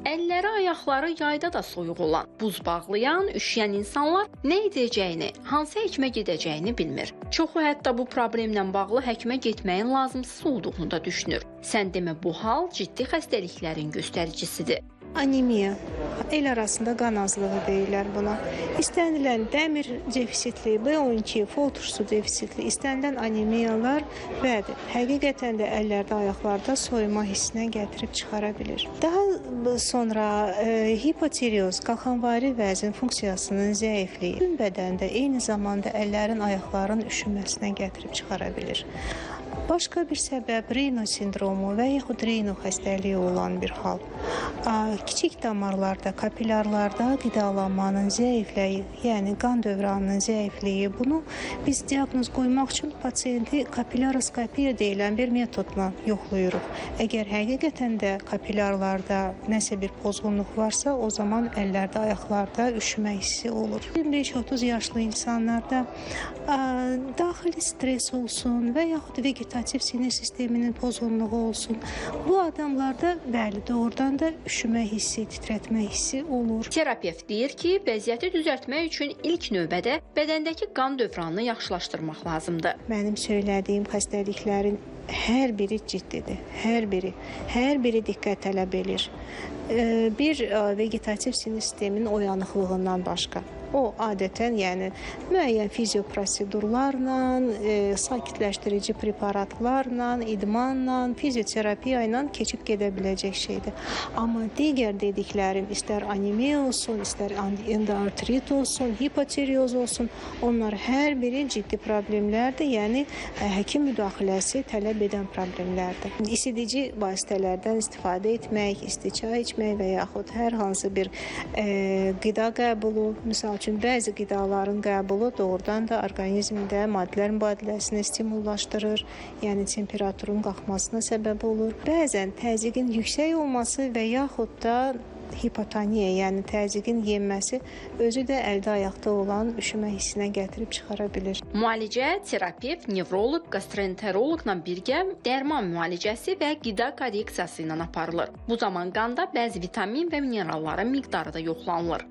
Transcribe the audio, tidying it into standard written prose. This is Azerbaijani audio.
Əlləri, ayaqları yayda da soyuq olan, buz bağlayan, üşüyən insanlar nə edəcəyini, hansı həkimə gedəcəyini bilmir. Çoxu hətta bu problemlə bağlı həkimə getməyin lazımsız olduğunu da düşünür. Sən demə bu hal ciddi xəstəliklərin göstəricisidir. Anemiya, el arasında qan azlığı deyirlər buna. İstənilən dəmir defisitli, B12, fol turşusu defisitli istənilən anemiyalar bəli, həqiqətən də əllərdə, ayaqlarda soyuma hissinə gətirib çıxara bilir. Daha sonra hipotireoz, qalxanvari vəzin funksiyasının zəifliyi bütün bədəndə eyni zamanda əllərin, ayaqların üşüməsinə gətirib çıxara bilir. Başqa bir səbəb Raynaud sindromu və yaxud Raynaud xəstəliyi olan bir hal. Kiçik damarlarda, kapillarlarda qidalanmanın zəifliyi, yəni qan dövranının zəifliyi, bunu biz diaqnoz qoymaq üçün pasiyenti kapillaroskopiya deyilən bir metodla yoxlayırıq. Əgər həqiqətən də kapillarlarda nəsə bir pozğunluq varsa, o zaman əllərdə, ayaqlarda üşümə hissi olur. 25-30 yaşlı insanlarda daxili stres olsun və yaxud vegetativ sinir sisteminin pozğunluğu olsun. Bu adamlarda bəli, doğrudan da üşümə hissi, titrətmə hissi olur. Terapevt deyir ki, vəziyyəti düzəltmək üçün ilk növbədə bədəndəki qan dövranını yaxşılaşdırmaq lazımdır. Mənim söylədiyim xəstəliklərin hər biri ciddidir. Hər biri diqqət tələb edir. Bir vegetativ sinir sisteminin oyanıqlığından başqa. O adətən, yəni müəyyən fizioprosedurlarla, sakitləşdirici preparatlarla, idmanla, fizioterapiya ilə keçib gedə biləcək şeydir. Amma digər dediklərim, istər anemiya olsun, istər endoartrit olsun, hipotireoz olsun, onlar hər biri ciddi problemlərdir, yəni həkim müdaxiləsi tələb edən problemlərdir. İsidici vasitələrdən istifadə etmək, isti çay içmək və yaxud hər hansı bir qida qəbulu, misal üçün bəzi qidaların qəbulu doğrudan da orqanizmdə maddələr mübadiləsini stimullaşdırır, yəni temperaturun qalxmasına səbəb olur. Bəzən təzyiqin yüksək olması və yaxud da hipotoniya, yəni təzyiqin yenməsi özü də əldə ayaqda olan üşümə hissinə gətirib çıxara bilir. Müalicə terapevt, nevroloq, gastroenteroloqla birgə dərman müalicəsi və qida korreksiyası ilə aparılır. Bu zaman qanda bəzi vitamin və mineralların miqdarı da yoxlanılır.